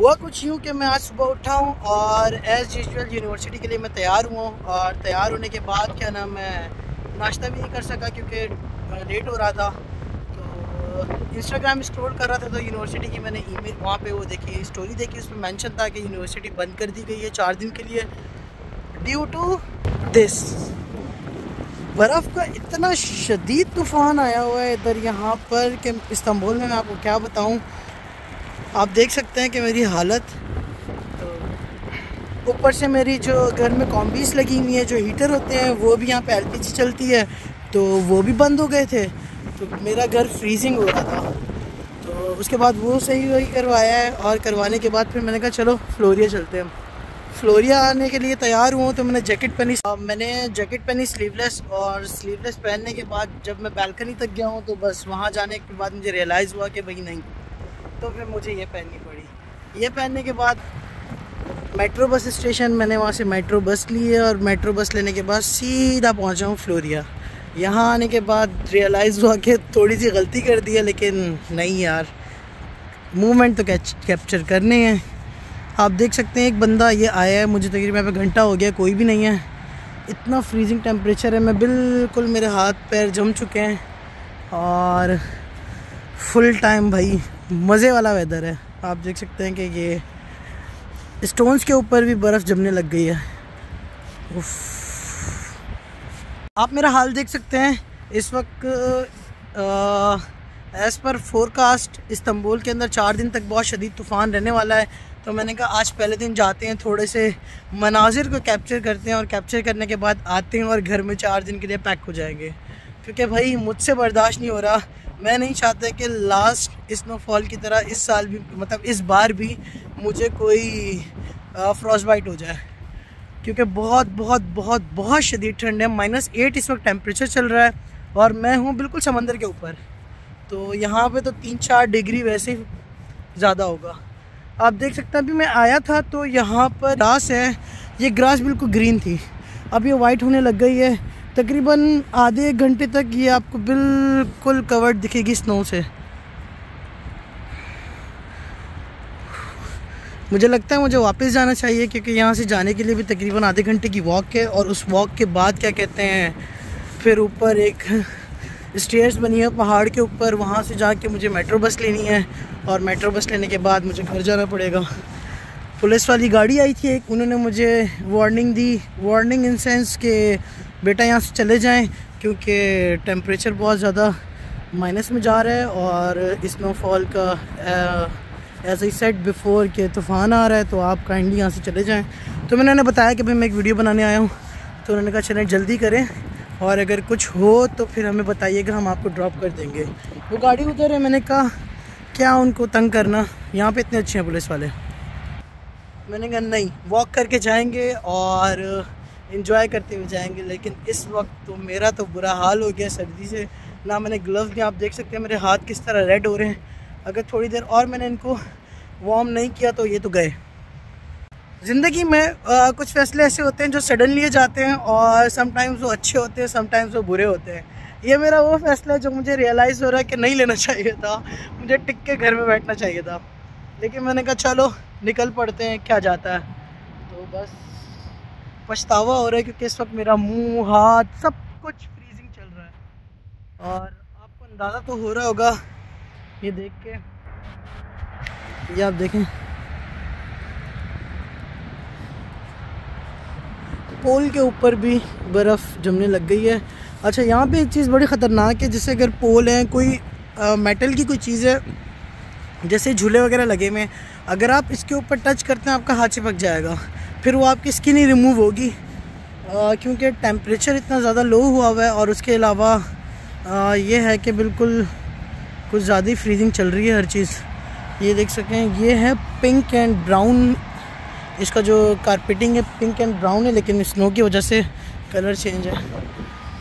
हुआ कुछ यूँ कि मैं आज सुबह उठा हूँ और एज़ यूजुअल यूनिवर्सिटी के लिए मैं तैयार हुआ हूँ। और तैयार होने के बाद क्या ना, मैं नाश्ता भी नहीं कर सका क्योंकि लेट हो रहा था। तो इंस्टाग्राम स्क्रॉल कर रहा था तो यूनिवर्सिटी की मैंने ईमेल वहाँ पे वो देखी, स्टोरी देखी, उसमें मेंशन था कि यूनिवर्सिटी बंद कर दी गई है 4 दिन के लिए ड्यू टू दिस। बर्फ़ का इतना शदीद तूफ़ान आया हुआ है इधर यहाँ पर कि इस्तांबुल में मैं आपको क्या बताऊँ। आप देख सकते हैं कि मेरी हालत, ऊपर से मेरी जो घर में कॉम्बीस लगी हुई है, जो हीटर होते हैं वो भी यहाँ पे एलपीजी चलती है तो वो भी बंद हो गए थे, तो मेरा घर फ्रीजिंग हो रहा था। तो उसके बाद वो सही वही करवाया है और करवाने के बाद फिर मैंने कहा चलो फ्लोरिया चलते हैं। फ्लोरिया आने के लिए तैयार हुआ तो मैंने जैकेट पहनी स्लीवलेस, और स्लीवलेस पहनने के बाद जब मैं बालकनी तक गया हूँ तो बस वहाँ जाने के बाद मुझे रियलाइज़ हुआ कि भाई नहीं, तो फिर मुझे ये पहननी पड़ी। ये पहनने के बाद मेट्रो बस स्टेशन, मैंने वहाँ से मेट्रो बस ली है और मेट्रो बस लेने के बाद सीधा पहुँचा हूँ फ्लोरिया। यहाँ आने के बाद रियलाइज़ हुआ कि थोड़ी सी गलती कर दी है, लेकिन नहीं यार, मूवमेंट तो कैप्चर करने हैं। आप देख सकते हैं एक बंदा ये आया है, मुझे तकरीबन यहाँ पे घंटा हो गया, कोई भी नहीं है। इतना फ्रीजिंग टेम्परेचर है, मैं बिल्कुल, मेरे हाथ पैर जम चुके हैं और फुल टाइम भाई मज़े वाला वेदर है। आप देख सकते हैं कि ये स्टोन्स के ऊपर भी बर्फ़ जमने लग गई है। आप मेरा हाल देख सकते हैं इस वक्त। एज़ पर फोरकास्ट इस्तांबुल के अंदर 4 दिन तक बहुत शदीद तूफ़ान रहने वाला है। तो मैंने कहा आज पहले दिन जाते हैं, थोड़े से मनाजिर को कैप्चर करते हैं और कैप्चर करने के बाद आते हैं और घर में 4 दिन के लिए पैक हो जाएंगे, क्योंकि भाई मुझसे बर्दाश्त नहीं हो रहा। मैं नहीं चाहता कि लास्ट स्नोफॉल की तरह इस साल भी, मतलब इस बार भी मुझे कोई फ्रॉस्ट बाइट हो जाए, क्योंकि बहुत बहुत बहुत बहुत शदीद ठंड है। -8 इस वक्त टेम्परेचर चल रहा है और मैं हूँ बिल्कुल समंदर के ऊपर, तो यहाँ पे तो 3-4 डिग्री वैसे ही ज़्यादा होगा। आप देख सकते हैं अभी मैं आया था तो यहाँ पर ग्रास है, ये ग्रास बिल्कुल ग्रीन थी, अब ये वाइट होने लग गई है। तकरीबन आधे 1 घंटे तक ये आपको बिल्कुल कवर्ड दिखेगी स्नो से। मुझे लगता है मुझे वापस जाना चाहिए, क्योंकि यहाँ से जाने के लिए भी तकरीबन आधे घंटे की वॉक है और उस वॉक के बाद क्या कहते हैं, फिर ऊपर एक स्टेयर्स बनी है पहाड़ के ऊपर, वहाँ से जाके मुझे मेट्रो बस लेनी है और मेट्रो बस लेने के बाद मुझे घर जाना पड़ेगा। पुलिस वाली गाड़ी आई थी एक, उन्होंने मुझे warning the, warning in sense के बेटा यहाँ से चले जाएं क्योंकि टेम्परेचर बहुत ज़्यादा माइनस में जा रहा है और स्नोफॉल का एज आई सेड बिफोर के तूफ़ान आ रहा है, तो आप काइंडली यहाँ से चले जाएं। तो मैंने उन्हें बताया कि भाई मैं एक वीडियो बनाने आया हूँ, तो उन्होंने कहा चलें जल्दी करें और अगर कुछ हो तो फिर हमें बताइएगा, हम आपको ड्रॉप कर देंगे। वो गाड़ी उधर है, मैंने कहा क्या उनको तंग करना, यहाँ पे इतने अच्छे हैं पुलिस वाले। मैंने कहा नहीं, वॉक करके जाएंगे और एंजॉय करते हुए जाएंगे। लेकिन इस वक्त तो मेरा तो बुरा हाल हो गया सर्दी से, ना मैंने ग्लव्स लिए, आप देख सकते हैं मेरे हाथ किस तरह रेड हो रहे हैं। अगर थोड़ी देर और मैंने इनको वार्म नहीं किया तो ये तो गए। ज़िंदगी में कुछ फैसले ऐसे होते हैं जो सडन लिए जाते हैं और समटाइम्स वो अच्छे होते हैं, समटाइम्स वो बुरे होते हैं। ये मेरा वो फैसला है जो मुझे रियलाइज़ हो रहा है कि नहीं लेना चाहिए था, मुझे टिक के घर में बैठना चाहिए था। लेकिन मैंने कहा चलो निकल पड़ते हैं, क्या जाता है। तो बस पछतावा हो रहा है क्योंकि इस वक्त मेरा मुंह, हाथ, सब कुछ फ्रीजिंग चल रहा है और आपको अंदाज़ा तो हो रहा होगा ये देख के। ये आप देखें पोल के ऊपर भी बर्फ़ जमने लग गई है। अच्छा, यहाँ पे एक चीज़ बड़ी ख़तरनाक है, जैसे अगर पोल है, कोई मेटल की कोई चीज़ है, जैसे झूले वगैरह लगे हुए हैं, अगर आप इसके ऊपर टच करते हैं आपका हाथ चिपक जाएगा, फिर वो आपकी स्किन ही रिमूव होगी, क्योंकि टेम्परेचर इतना ज़्यादा लो हुआ हुआ है। और उसके अलावा ये है कि बिल्कुल कुछ ज़्यादा ही फ्रीजिंग चल रही है हर चीज़। ये देख सकते हैं, ये है पिंक एंड ब्राउन, इसका जो कारपेटिंग है पिंक एंड ब्राउन है, लेकिन स्नो की वजह से कलर चेंज है।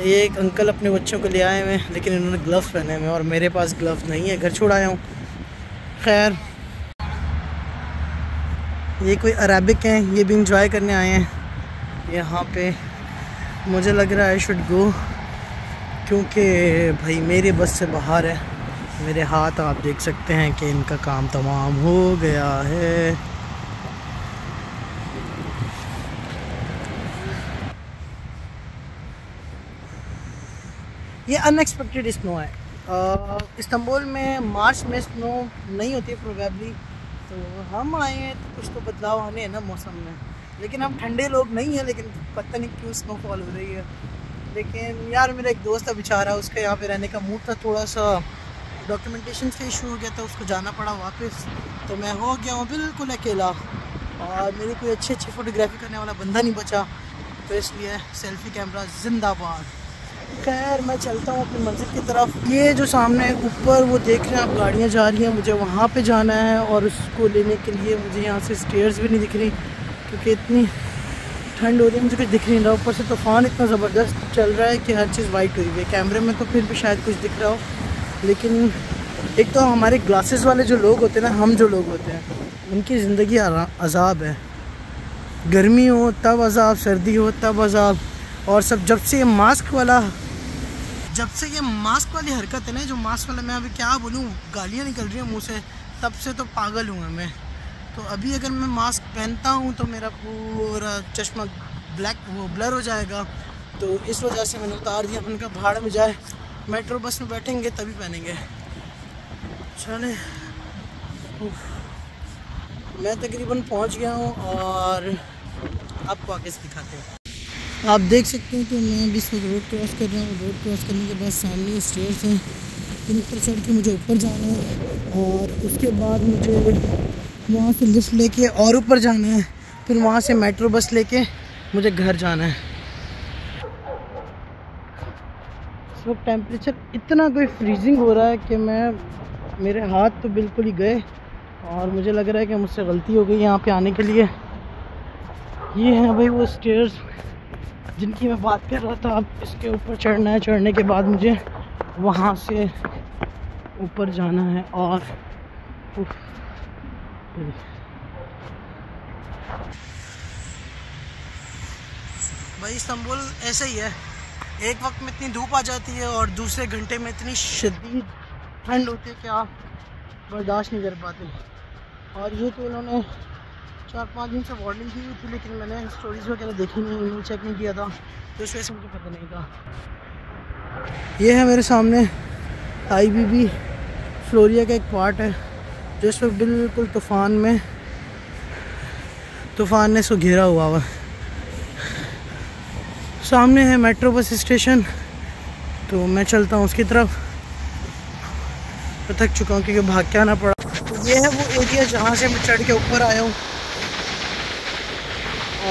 ये एक अंकल अपने बच्चों को ले आए हुए हैं, लेकिन इन्होंने ग्लव्स पहने हुए हैं और मेरे पास ग्लव्स नहीं है, घर छोड़ आया हूँ। खैर, ये कोई अरबिक हैं, ये भी इंजॉय करने आए हैं यहाँ पे। मुझे लग रहा है आई शुड गो, क्योंकि भाई मेरे बस से बाहर है। मेरे हाथ आप देख सकते हैं कि इनका काम तमाम हो गया है। ये अनएक्सपेक्टेड स्नो है। इस्तांबुल में मार्च में स्नो नहीं होती प्रोबेबली, तो हम आए हैं तो कुछ तो बदलाव आने हैं ना मौसम में। लेकिन हम ठंडे लोग नहीं हैं, लेकिन पता नहीं क्यों स्नोफॉल हो रही है। लेकिन यार मेरा एक दोस्त है बेचारा, उसका यहाँ पे रहने का मूड था, थोड़ा सा डॉक्यूमेंटेशन से इशू हो गया था, उसको जाना पड़ा वापस। तो मैं हो गया हूँ बिल्कुल अकेला और मेरी कोई अच्छी फ़ोटोग्राफी करने वाला बंदा नहीं बचा, तो इसलिए सेल्फ़ी कैमरा जिंदाबाद। खैर मैं चलता हूँ अपनी मंजिल की तरफ। ये जो सामने ऊपर वो देख रहे हैं आप, गाड़ियाँ जा रही हैं, मुझे वहाँ पे जाना है और उसको लेने के लिए मुझे यहाँ से स्टेयर्स भी नहीं दिख रही क्योंकि इतनी ठंड हो रही है, मुझे कुछ दिख नहीं रहा। ऊपर से तूफ़ान इतना ज़बरदस्त चल रहा है कि हर चीज़ वाइट हुई हुई है। कैमरे में तो फिर भी शायद कुछ दिख रहा हो, लेकिन एक तो हमारे ग्लासेस वाले जो लोग होते हैं ना, हम जो लोग होते हैं, उनकी ज़िंदगी अज़ाब है। गर्मी हो तब अज़ाब, सर्दी हो तब अज़ाब, और सब जब से ये मास्क वाली हरकत है ना, जो मास्क वाला, मैं अभी क्या बोलूँ, गालियाँ निकल रही हैं मुँह से, तब से तो पागल हूँ मैं। तो अभी अगर मैं मास्क पहनता हूँ तो मेरा पूरा चश्मा ब्लर हो जाएगा, तो इस वजह से मैंने उतार दिया। उनका भाड़ में जाए, मेट्रो बस में बैठेंगे तभी पहनेंगे। चले, मैं तकरीबन पहुँच गया हूँ और आपको आगे से दिखाते हैं। आप देख सकते हैं कि मैं अभी इस वक्त रोड क्रॉस कर रहा हूँ। रोड क्रॉस करने के बाद सामने स्टेयर्स हैं, इन पर चढ़ के मुझे ऊपर जाना है और उसके बाद मुझे वहाँ से लिफ्ट लेके और ऊपर जाना है, फिर वहाँ से मेट्रो बस लेके मुझे घर जाना है। इस वक्त टेम्परेचर इतना कोई फ्रीजिंग हो रहा है कि मेरे हाथ तो बिल्कुल ही गए और मुझे लग रहा है कि मुझसे गलती हो गई यहाँ पे आने के लिए। ये है भाई वो स्टेयर्स जिनकी मैं बात कर रहा था। अब इसके ऊपर चढ़ना है, चढ़ने के बाद मुझे वहाँ से ऊपर जाना है। और भाई इस्तांबुल ऐसे ही है, एक वक्त में इतनी धूप आ जाती है और दूसरे घंटे में इतनी शदीद ठंड होती है कि आप बर्दाश्त नहीं कर पाते। और ये तो इन्होंने 4-5 दिन से वार्निंग की हुई थी, लेकिन मैंने स्टोरीज वगैरह देखी नहीं, ईमेल चेक नहीं किया था, तो इस वजह से मुझे पता नहीं था। ये है मेरे सामने IBB फ्लोरिया का एक पार्ट है जो इस वक्त बिल्कुल तूफ़ान ने इसको घेरा हुआ हुआ। सामने है मेट्रो बस स्टेशन, तो मैं चलता हूँ उसकी तरफ। थक चुका हूँ क्योंकि भाग के आना पड़ा। तो ये है वो एरिया जहाँ से मैं चढ़ के ऊपर आया हूँ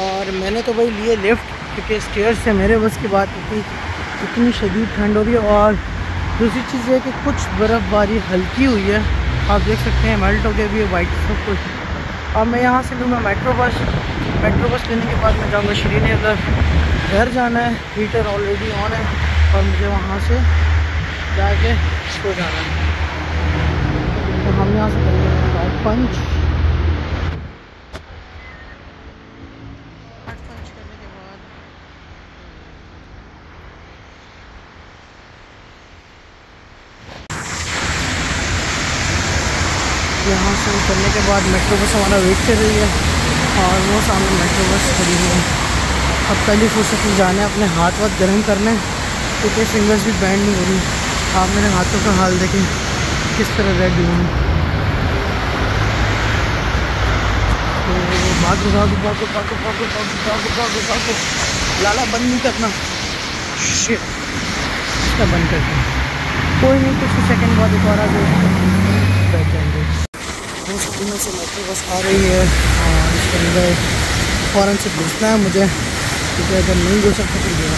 और मैंने तो भाई लिए लिफ्ट क्योंकि स्टेयर्स से मेरे बस की बात नहीं थी, इतनी शदीद ठंड हो रही है। और दूसरी चीज़ ये है कि कुछ बर्फ़बारी हल्की हुई है, आप देख सकते हैं, मेल्ट हो गया भी है वाइट सब कुछ। अब मैं यहाँ से लूँगा मेट्रो बस लेने के बाद मैं जाऊँगा श्रीनगर। घर जाना है, हीटर ऑलरेडी ऑन है और मुझे वहाँ से जाके सो जाना है। तो हम यहाँ से करेंगे पंच करने के बाद यहाँ से उतरने के बाद मेट्रो बस हमारा वेट कर रही है और वो सामने मेट्रो बस खड़ी हुई है। अब पहली फुर्सत में जाना है अपने हाथ गर्म करने, क्योंकि फिंगर्स भी बैंड नहीं हो रही। आप मेरे हाथों का हाल देखें किस तरह रेड हुए हैं। तो भागो, लाला बंद नहीं करना, शिट, इसका बंद करते हैं। कोई नहीं, कुछ सेकंड बाद एक और आगे बैठ जाएंगे। मुश्किल से मेट्रो बस आ रही है और इसके अंदर फ़ौरन से घुसना है मुझे, क्योंकि अगर नहीं घुस सकता तो गया।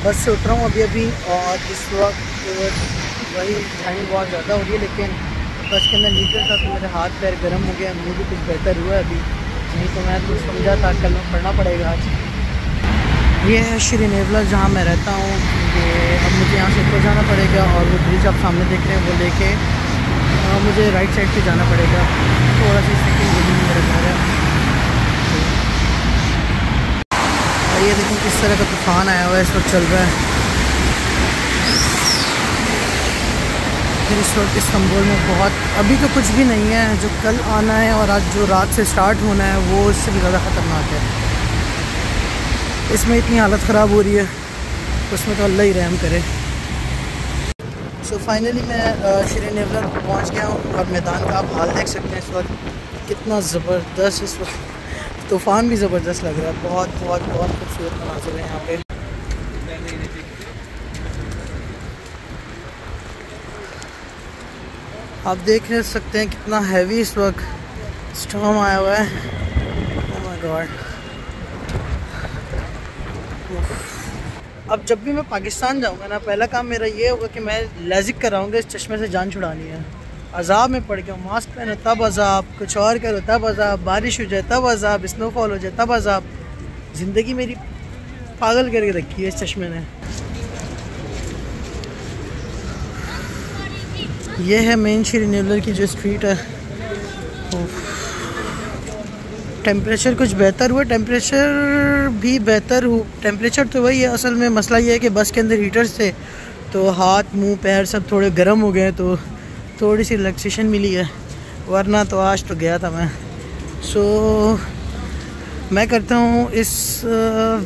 बस से उतरा हूँ अभी और इस वक्त वही ठंड बहुत ज़्यादा हो रही है, लेकिन बस के अंदर लीटर था तो मेरे हाथ पैर गर्म हो गया, मुझे भी कुछ बेहतर हुआ अभी, नहीं तो मैं कुछ समझा था कल में पढ़ना पड़ेगा आज। ये है श्री नेवला जहाँ मैं रहता हूँ। ये अब मुझे यहाँ से ऊपर जाना पड़ेगा और वो ब्रिज आप सामने देख रहे हैं वो लेके मुझे राइट साइड पे जाना पड़ेगा। थोड़ा सी सेकंड गली में मेरा घर है। और ये देखिए किस तरह का तूफ़ान आया हुआ है, इस वक्त चल रहा है। फिर इस वक्त इस्तांबुल में बहुत अभी तो कुछ भी नहीं है, जो कल आना है और आज जो रात से स्टार्ट होना है वो इससे भी ज़्यादा ख़तरनाक है। इसमें इतनी हालत ख़राब हो रही है, उसमें तो अल्लाह ही रहम करे। सो फाइनली मैं श्री नेवला पहुँच गया हूँ और मैदान का आप हाल देख सकते हैं इस वक्त कितना ज़बरदस्त, इस वक्त तूफ़ान भी ज़बरदस्त लग रहा है। बहुत बहुत बहुत खूबसूरत मनाज़िर है यहाँ पे। आप देख सकते हैं कितना हैवी इस वक्त स्टॉर्म आया हुआ है। Oh my God. अब जब भी मैं पाकिस्तान जाऊंगा ना, पहला काम मेरा ये होगा कि मैं लैज़िक कराऊंगा, इस चश्मे से जान छुड़ानी है। अजाब में पड़ गया, मास्क पहनो तब अजाब, कुछ और करो तब अजाब, बारिश हो जाए तब अजाब, स्नोफॉल हो जाए तब अजाब। ज़िंदगी मेरी पागल करके रखी है इस चश्मे ने। ये है मेन श्री नेवला की जो स्ट्रीट है। टेम्परेचर कुछ बेहतर हुआ, टेम्परेचर भी बेहतर हो, टेम्परेचर तो वही है। असल में मसला ये है कि बस के अंदर हीटर्स थे तो हाथ मुंह पैर सब थोड़े गर्म हो गए, तो थोड़ी सी रिलैक्सेशन मिली है, वरना तो आज तो गया था मैं। मैं करता हूँ इस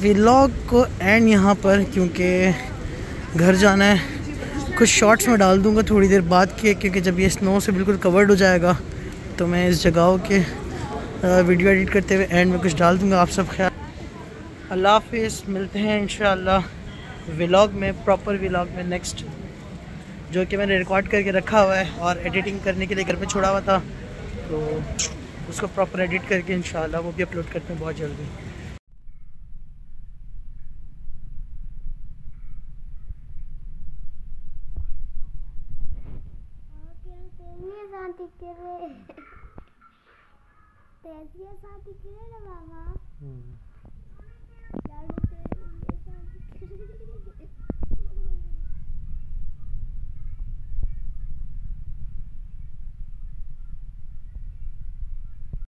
व्लॉग को एंड यहाँ पर, क्योंकि घर जाना है। कुछ शॉर्ट्स में डाल दूँगा थोड़ी देर बाद के, क्योंकि जब ये स्नो से बिल्कुल कवर्ड हो जाएगा तो मैं इस जगहों के वीडियो एडिट करते हुए एंड में कुछ डाल दूँगा। आप सब ख्याल, अल्लाह हाफिज़, मिलते हैं इंशाअल्लाह व्लॉग में, प्रॉपर व्लॉग में नेक्स्ट, जो कि मैंने रिकॉर्ड करके रखा हुआ है और एडिटिंग करने के लिए घर पे छोड़ा हुआ था, तो उसको प्रॉपर एडिट करके इंशाअल्लाह वो भी अपलोड करते हैं बहुत जल्दी।